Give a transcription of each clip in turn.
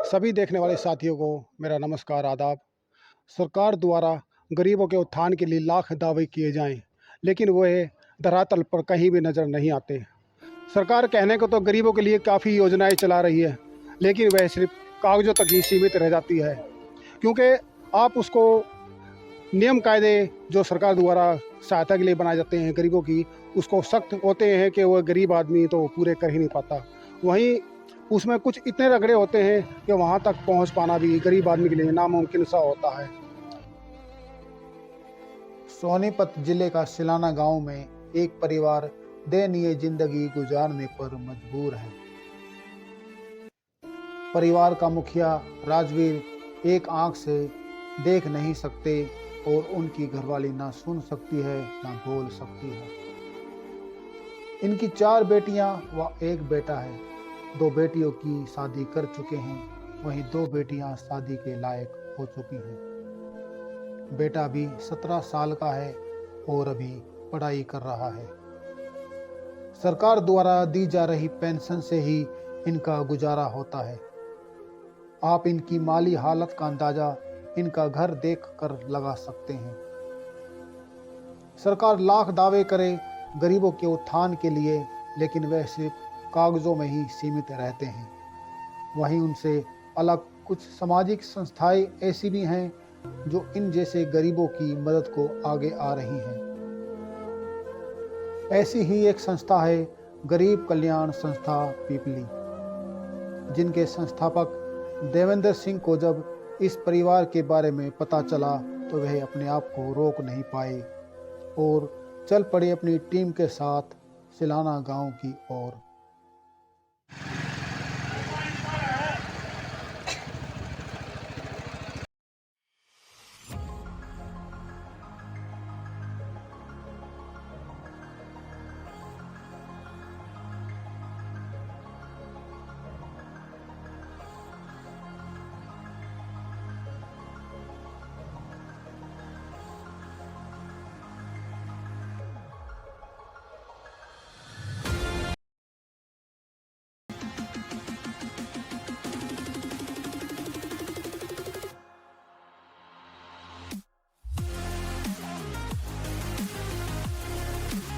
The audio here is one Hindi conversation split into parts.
सभी देखने वाले साथियों को मेरा नमस्कार आदाब। सरकार द्वारा गरीबों के उत्थान के लिए लाख दावे किए जाएं, लेकिन वह धरातल पर कहीं भी नज़र नहीं आते। सरकार कहने को तो गरीबों के लिए काफ़ी योजनाएं चला रही है, लेकिन वह सिर्फ कागज़ों तक ही सीमित रह जाती है। क्योंकि आप उसको नियम कायदे जो सरकार द्वारा सहायता के लिए बनाए जाते हैं गरीबों की, उसको सख्त होते हैं कि वह गरीब आदमी तो पूरे कर ही नहीं पाता। वहीं उसमें कुछ इतने रगड़े होते हैं कि वहाँ तक पहुँच पाना भी गरीब आदमी के लिए नामुमकिन सा होता है। सोनीपत जिले का सिलाना गांव में एक परिवार दयनीय जिंदगी गुजारने पर मजबूर है। परिवार का मुखिया राजवीर एक आंख से देख नहीं सकते और उनकी घरवाली ना सुन सकती है ना बोल सकती है। इनकी 4 बेटियां व एक बेटा है। 2 बेटियों की शादी कर चुके हैं, वहीं 2 बेटियां शादी के लायक हो चुकी हैं। बेटा भी 17 साल का है और अभी पढ़ाई कर रहा है। सरकार द्वारा दी जा रही पेंशन से ही इनका गुजारा होता है। आप इनकी माली हालत का अंदाजा इनका घर देख कर लगा सकते हैं। सरकार लाख दावे करे गरीबों के उत्थान के लिए, लेकिन वह सिर्फ कागजों में ही सीमित रहते हैं। वहीं उनसे अलग कुछ सामाजिक संस्थाएं ऐसी भी हैं जो इन जैसे गरीबों की मदद को आगे आ रही हैं। ऐसी ही एक संस्था है गरीब कल्याण संस्था पीपली, जिनके संस्थापक देवेंद्र सिंह को जब इस परिवार के बारे में पता चला तो वह अपने आप को रोक नहीं पाए और चल पड़े अपनी टीम के साथ सिलाना गांव की ओर।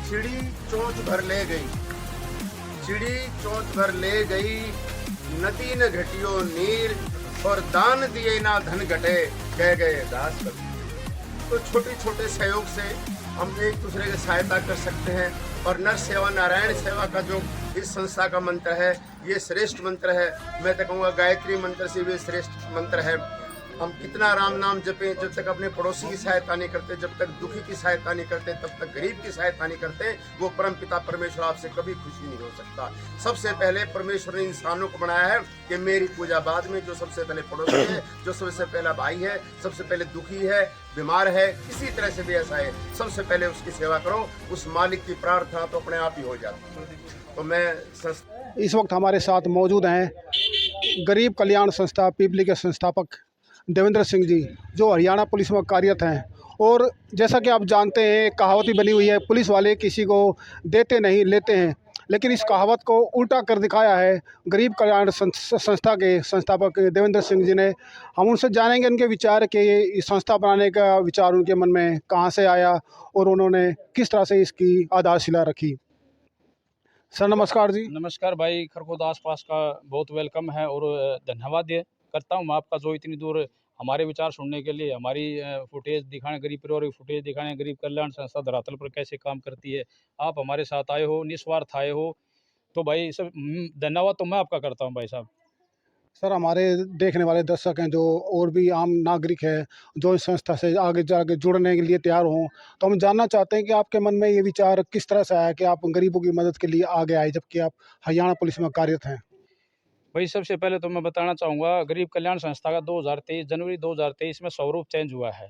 चिड़ी चोंच भर ले गई, चिड़ी चोंच भर ले गई, नदी न घटियो नीर, और दान दिए ना धन घटे, कह गए दास कबीर। तो छोटे छोटे सहयोग से हम एक दूसरे की सहायता कर सकते हैं। और नर सेवा नारायण सेवा का जो इस संस्था का मंत्र है, ये श्रेष्ठ मंत्र है। मैं तो कहूँगा गायत्री मंत्र से भी श्रेष्ठ मंत्र है। हम कितना राम नाम जपें, जब तक अपने पड़ोसी की सहायता नहीं करते, जब तक दुखी की सहायता नहीं करते, तब तक गरीब की सहायता नहीं करते, वो परम पिता परमेश्वर आपसे कभी खुशी नहीं हो सकता। सबसे पहले परमेश्वर ने इंसानों को बनाया है कि मेरी पूजा बाद में। जो सबसे पहले पड़ोसी है, जो सबसे पहला भाई है, सबसे पहले दुखी है, बीमार है, किसी तरह से भी ऐसा है, सबसे पहले उसकी सेवा करो। उस मालिक की प्रार्थना तो अपने आप ही हो जाती है। तो मैं इस वक्त हमारे साथ मौजूद हैं गरीब कल्याण संस्था पीपली के संस्थापक देवेंद्र सिंह जी, जो हरियाणा पुलिस में कार्यरत हैं। और जैसा कि आप जानते हैं, एक कहावत ही बनी हुई है, पुलिस वाले किसी को देते नहीं लेते हैं। लेकिन इस कहावत को उल्टा कर दिखाया है गरीब कल्याण संस्था के संस्थापक देवेंद्र सिंह जी ने। हम उनसे जानेंगे उनके विचार कि ये संस्था बनाने का विचार उनके मन में कहाँ से आया और उन्होंने किस तरह से इसकी आधारशिला रखी। सर नमस्कार जी। नमस्कार भाई, खरगोदास पास का बहुत वेलकम है और धन्यवाद करता हूँ मैं आपका, जो इतनी दूर हमारे विचार सुनने के लिए, हमारी फुटेज दिखाने, गरीब परिवार की फुटेज दिखाने, गरीब कल्याण संस्था धरातल पर कैसे काम करती है, आप हमारे साथ आए हो, निस्वार्थ आए हो। तो भाई सब धन्यवाद तो मैं आपका करता हूँ भाई साहब। सर हमारे देखने वाले दर्शक हैं जो और भी आम नागरिक हैं जो इस संस्था से आगे जाके जुड़ने के लिए तैयार हों, तो हम जानना चाहते हैं कि आपके मन में ये विचार किस तरह से आया कि आप गरीबों की मदद के लिए आगे आए, जबकि आप हरियाणा पुलिस में कार्यरत हैं। भाई सबसे पहले तो मैं बताना चाहूँगा, गरीब कल्याण संस्था का 2023 जनवरी 2023 में स्वरूप चेंज हुआ है।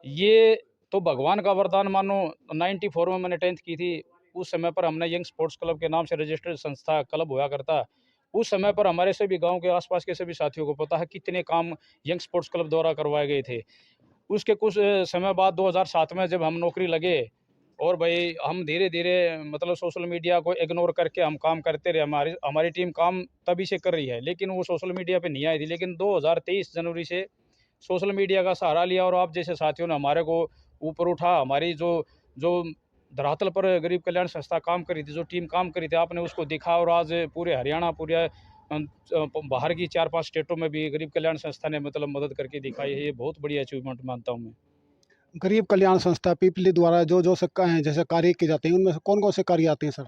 ये तो भगवान का वरदान मानो। 94 में मैंने 10th की थी। उस समय पर हमने यंग स्पोर्ट्स क्लब के नाम से रजिस्टर्ड संस्था क्लब हुआ करता। उस समय पर हमारे सभी गांव के आसपास के सभी साथियों को पता है कितने काम यंग स्पोर्ट्स क्लब द्वारा करवाए गए थे। उसके कुछ समय बाद 2007 में जब हम नौकरी लगे, और भाई हम धीरे धीरे मतलब सोशल मीडिया को इग्नोर करके हम काम करते रहे। हमारी हमारी टीम काम तभी से कर रही है, लेकिन वो सोशल मीडिया पे नहीं आई थी। लेकिन 2023 जनवरी से सोशल मीडिया का सहारा लिया और आप जैसे साथियों ने हमारे को ऊपर उठा। हमारी जो जो धरातल पर गरीब कल्याण संस्था काम करी थी, जो टीम काम करी थी, आपने उसको दिखा और आज पूरे हरियाणा, पूरे बाहर की 4-5 स्टेटों में भी गरीब कल्याण संस्था ने मतलब मदद करके दिखाई है। ये बहुत बड़ी अचीवमेंट मानता हूँ मैं। गरीब कल्याण संस्था पीपली द्वारा जो सक्का हैं जैसे कार्य किए जाते हैं, उनमें से कौन कौन से कार्य आते हैं सर?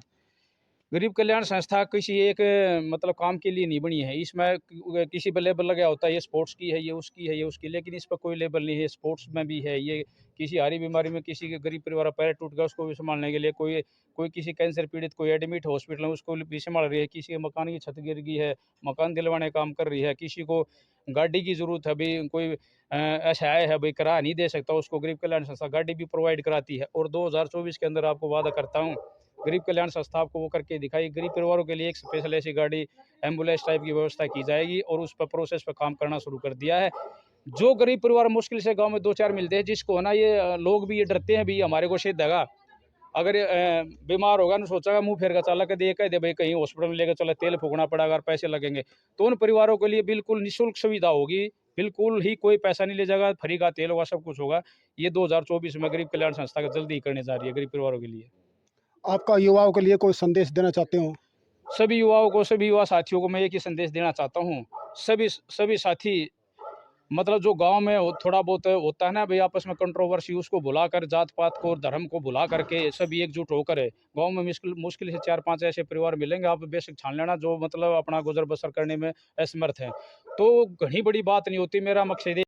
गरीब कल्याण संस्था किसी एक मतलब काम के लिए नहीं बनी है। इसमें किसी पर लेबल लगा होता है, ये स्पोर्ट्स की है, ये उसकी है, ये उसकी, लेकिन इस पर कोई लेबल नहीं है। स्पोर्ट्स में भी है ये, किसी हारी बीमारी में किसी के गरीब परिवार का पैर टूट गया उसको भी संभालने के लिए, कोई कोई किसी कैंसर पीड़ित कोई एडमिट हॉस्पिटल में उसको भी संभाल रही है, किसी के मकान की छत गिर गई है मकान दिलवाने का काम कर रही है, किसी को गाड़ी की ज़रूरत है, भाई कोई ऐसा है भाई किराया नहीं दे सकता, उसको गरीब कल्याण संस्था गाड़ी भी प्रोवाइड कराती है। और 2024 के अंदर आपको वादा करता हूँ, गरीब कल्याण संस्था आपको वो करके दिखाई। गरीब परिवारों के लिए एक स्पेशल ऐसी गाड़ी एम्बुलेंस टाइप की व्यवस्था की जाएगी और उस पर प्रोसेस पर काम करना शुरू कर दिया है। जो गरीब परिवार मुश्किल से गांव में 2-4 मिलते हैं, जिसको ना ये लोग भी ये डरते हैं भी हमारे को शेद देगा, अगर बीमार होगा ना सोचेगा मुंह फेर का चाला कर दे कह दे भाई कहीं हॉस्पिटल में लेकर चला, तेल फूकना पड़ेगा अगर पैसे लगेंगे, तो उन परिवारों के लिए बिल्कुल निःशुल्क सुविधा होगी। बिल्कुल ही कोई पैसा नहीं ले जाएगा, फ्री का तेल होगा, सब कुछ होगा। ये 2024 में गरीब कल्याण संस्था का जल्दी ही करने जा रही है गरीब परिवारों के लिए। आपका युवाओं के लिए कोई संदेश देना चाहते हो? सभी युवाओं को, सभी युवा साथियों को मैं एक ही संदेश देना चाहता हूँ। सभी साथी मतलब जो गांव में थोड़ा बहुत होता है ना भाई आपस में कंट्रोवर्सी, उसको भुलाकर, जात पात को और धर्म को भुला करके सभी एकजुट होकर गांव में मुश्किल मुश्किल से 4-5 ऐसे परिवार मिलेंगे, आप बेशक छान लेना, जो मतलब अपना गुजर बसर करने में असमर्थ हैं। तो घनी बड़ी बात नहीं होती। मेरा मकसद